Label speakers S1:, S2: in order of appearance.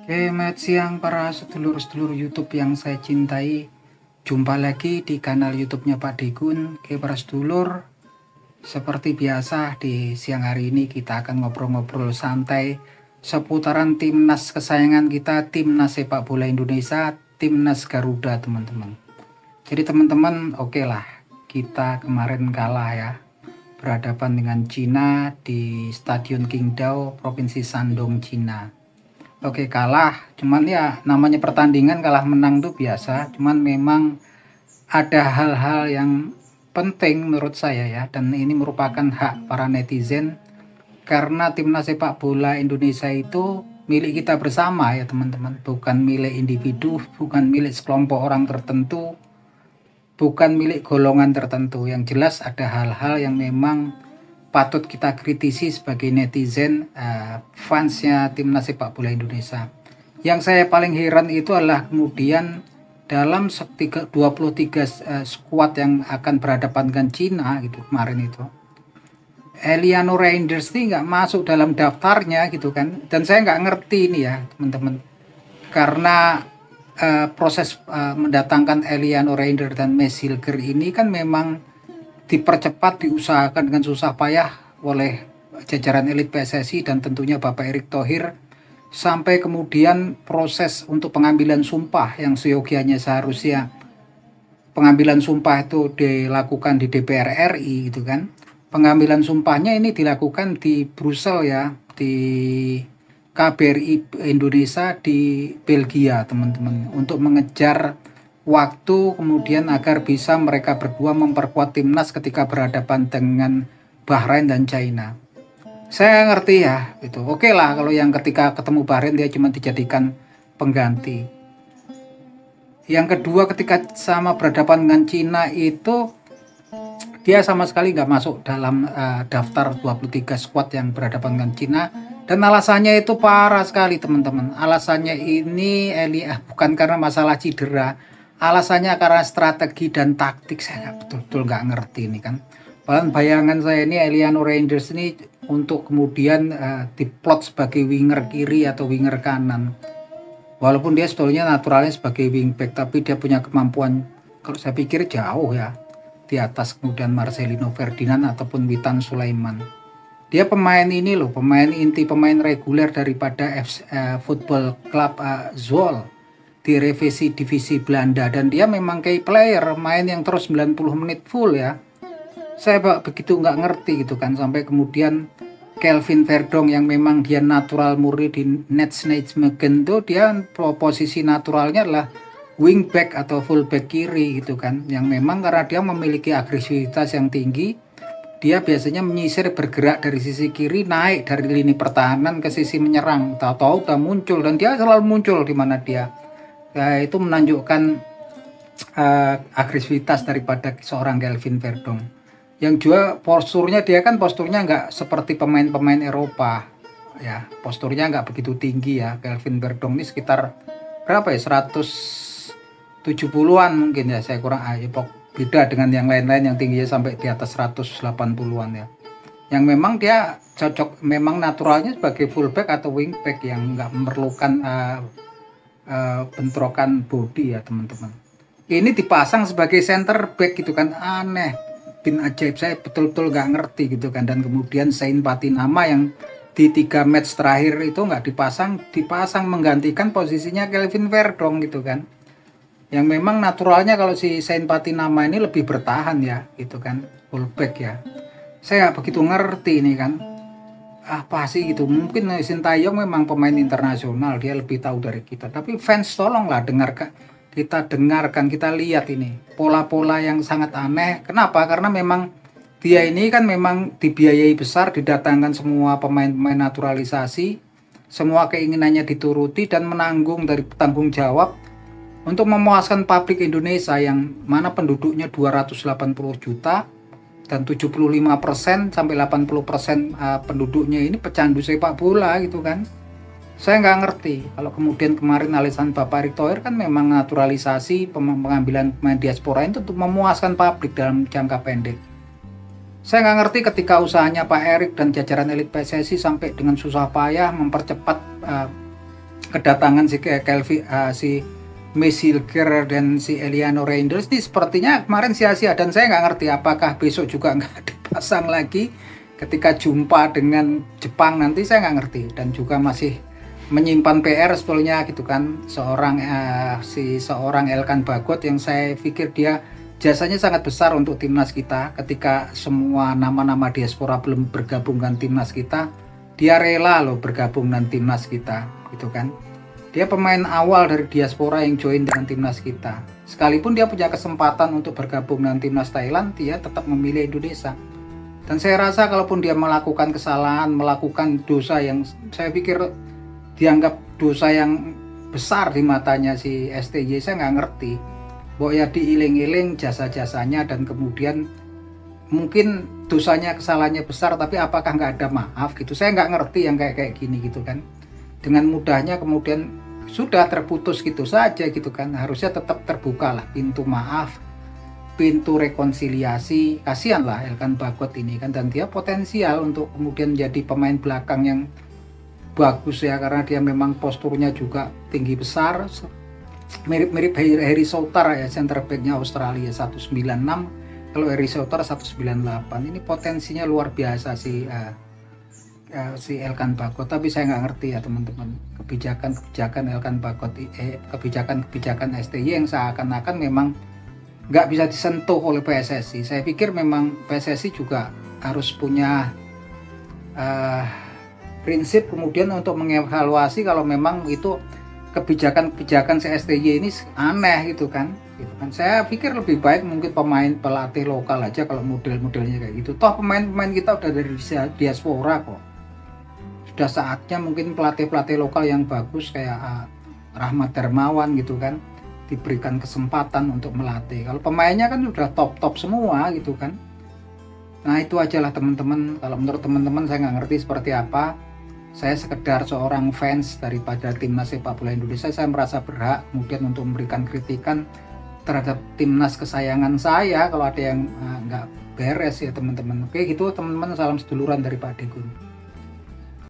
S1: Selamat siang para sedulur-sedulur YouTube yang saya cintai. Jumpa lagi di kanal YouTube-nya Pak Degun. Oke para sedulur, seperti biasa di siang hari ini kita akan ngobrol-ngobrol santai seputaran timnas kesayangan kita, timnas sepak bola Indonesia, timnas Garuda teman-teman. Jadi teman-teman, oke lah, kita kemarin kalah ya, berhadapan dengan Cina di Stadion Qingdao, Provinsi Shandong, Cina. Oke, kalah, cuman ya namanya pertandingan kalah menang tuh biasa, cuman memang ada hal-hal yang penting menurut saya ya, dan ini merupakan hak para netizen karena timnas sepak bola Indonesia itu milik kita bersama ya teman-teman, bukan milik individu, bukan milik sekelompok orang tertentu, bukan milik golongan tertentu. Yang jelas ada hal-hal yang memang patut kita kritisi sebagai netizen fansnya timnas sepak bola Indonesia. Yang saya paling heran itu adalah kemudian dalam 23 skuad yang akan berhadapan dengan Cina gitu kemarin itu, Eliano Reinders ini nggak masuk dalam daftarnya gitu kan, dan saya nggak ngerti ini ya teman-teman, karena proses mendatangkan Eliano Reinders dan Mesilger ini kan memang dipercepat, diusahakan dengan susah payah oleh jajaran elit PSSI dan tentunya Bapak Erick Thohir, sampai kemudian proses untuk pengambilan sumpah yang seyogianya seharusnya pengambilan sumpah itu dilakukan di DPR RI gitu kan. Pengambilan sumpahnya ini dilakukan di Brussel ya, di KBRI Indonesia di Belgia teman-teman, untuk mengejar waktu kemudian agar bisa mereka berdua memperkuat timnas ketika berhadapan dengan Bahrain dan China. Saya ngerti ya, itu oke lah kalau yang ketika ketemu Bahrain dia cuma dijadikan pengganti. Yang kedua, ketika sama berhadapan dengan Cina itu dia sama sekali nggak masuk dalam daftar 23 skuad yang berhadapan dengan Cina, dan alasannya itu parah sekali teman-teman. Alasannya ini bukan karena masalah cedera, alasannya karena strategi dan taktik. Saya betul-betul nggak ngerti ini kan. Bahkan bayangan saya ini Eliano Reinders ini untuk kemudian diplot sebagai winger kiri atau winger kanan. Walaupun dia sebetulnya naturalnya sebagai wingback, tapi dia punya kemampuan, kalau saya pikir jauh ya, di atas kemudian Marcelino Ferdinand ataupun Witan Sulaiman. Dia pemain ini loh, pemain inti, pemain reguler daripada Football Club Zwolle di revisi divisi Belanda, dan dia memang kayak player, main yang terus 90 menit full ya. Saya begitu nggak ngerti gitu kan, sampai kemudian Kelvin Verdong yang memang dia natural murni di Nijmegen tuh, dia posisi naturalnya adalah wingback atau fullback kiri gitu kan, yang memang karena dia memiliki agresivitas yang tinggi, dia biasanya menyisir, bergerak dari sisi kiri, naik dari lini pertahanan ke sisi menyerang, tahu-tahu udah muncul, dan dia selalu muncul di mana dia. Ya, itu menunjukkan agresivitas daripada seorang Kelvin Verdong. Yang juga posturnya, dia kan posturnya nggak seperti pemain-pemain Eropa ya, posturnya nggak begitu tinggi ya. Kelvin Verdong ini sekitar berapa ya, 170-an mungkin ya, saya kurang beda dengan yang lain-lain yang tingginya sampai di atas 180-an ya. Yang memang dia cocok, memang naturalnya sebagai fullback atau wingback yang nggak memerlukan bentrokan body ya teman-teman. Ini dipasang sebagai center back gitu kan, aneh, bin ajaib, saya betul-betul nggak ngerti gitu kan. Dan kemudian Sain Patinama yang di 3 match terakhir itu nggak dipasang menggantikan posisinya Kelvin Verdong gitu kan, yang memang naturalnya kalau si Sain Patinama ini lebih bertahan ya gitu kan, fullback ya. Saya nggak begitu ngerti ini kan, apa sih gitu. Mungkin Sintayong memang pemain internasional, dia lebih tahu dari kita, tapi fans tolonglah dengarkan, kita lihat ini pola-pola yang sangat aneh. Kenapa? Karena memang dia ini kan memang dibiayai besar, didatangkan semua pemain-pemain naturalisasi, semua keinginannya dituruti dan menanggung dari tanggung jawab untuk memuaskan publik Indonesia yang mana penduduknya 280 juta dan 75% sampai 80% penduduknya ini pecandu sepak bola gitu kan. Saya nggak ngerti kalau kemudian kemarin alasan Bapak Erick Thohir kan memang naturalisasi, pengambilan pemain diaspora itu untuk memuaskan publik dalam jangka pendek. Saya nggak ngerti ketika usahanya Pak Erick dan jajaran elit PSSI sampai dengan susah payah mempercepat kedatangan si Miss Hilger dan si Eliano Reinders ini sepertinya kemarin sia-sia, dan saya nggak ngerti apakah besok juga nggak dipasang lagi ketika jumpa dengan Jepang nanti, saya nggak ngerti. Dan juga masih menyimpan PR sebetulnya gitu kan, seorang Elkan Bagot yang saya pikir dia jasanya sangat besar untuk timnas kita. Ketika semua nama-nama diaspora belum bergabung dengan timnas kita, dia rela loh bergabung dengan timnas kita gitu kan. Dia pemain awal dari diaspora yang join dengan timnas kita. Sekalipun dia punya kesempatan untuk bergabung dengan timnas Thailand, dia tetap memilih Indonesia. Dan saya rasa kalaupun dia melakukan kesalahan, melakukan dosa yang saya pikir dianggap dosa yang besar di matanya si STY, saya nggak ngerti. Bahwa ya diiling-iling jasa-jasanya, dan kemudian mungkin dosanya, kesalahannya besar, tapi apakah nggak ada maaf gitu? Saya nggak ngerti yang kayak gini gitu kan. Dengan mudahnya kemudian sudah terputus gitu saja gitu kan. Harusnya tetap terbuka lah pintu maaf, pintu rekonsiliasi. Kasihan lah Elkan Bagot ini kan, dan dia potensial untuk kemudian jadi pemain belakang yang bagus ya, karena dia memang posturnya juga tinggi besar, mirip-mirip Harry Souttar ya, center backnya Australia 196, kalau Harry Souttar 198. Ini potensinya luar biasa si Elkan Bagot, tapi saya nggak ngerti ya teman-teman, kebijakan Elkan Bagot, kebijakan STY yang seakan-akan memang nggak bisa disentuh oleh PSSI. Saya pikir memang PSSI juga harus punya prinsip kemudian untuk mengevaluasi kalau memang itu kebijakan si STY ini aneh gitu kan. Saya pikir lebih baik mungkin pelatih lokal aja kalau model-modelnya kayak gitu. Toh pemain-pemain kita udah dari diaspora kok. Sudah saatnya mungkin pelatih-pelatih lokal yang bagus kayak Rahmat Darmawan gitu kan, diberikan kesempatan untuk melatih. Kalau pemainnya kan sudah top-top semua gitu kan. Nah itu aja lah teman-teman. Kalau menurut teman-teman saya nggak ngerti seperti apa. Saya sekedar seorang fans daripada timnas sepak bola Indonesia. Saya merasa berhak kemudian untuk memberikan kritikan terhadap timnas kesayangan saya kalau ada yang nggak beres ya teman-teman. Oke gitu teman-teman, salam seduluran dari Pak Degun.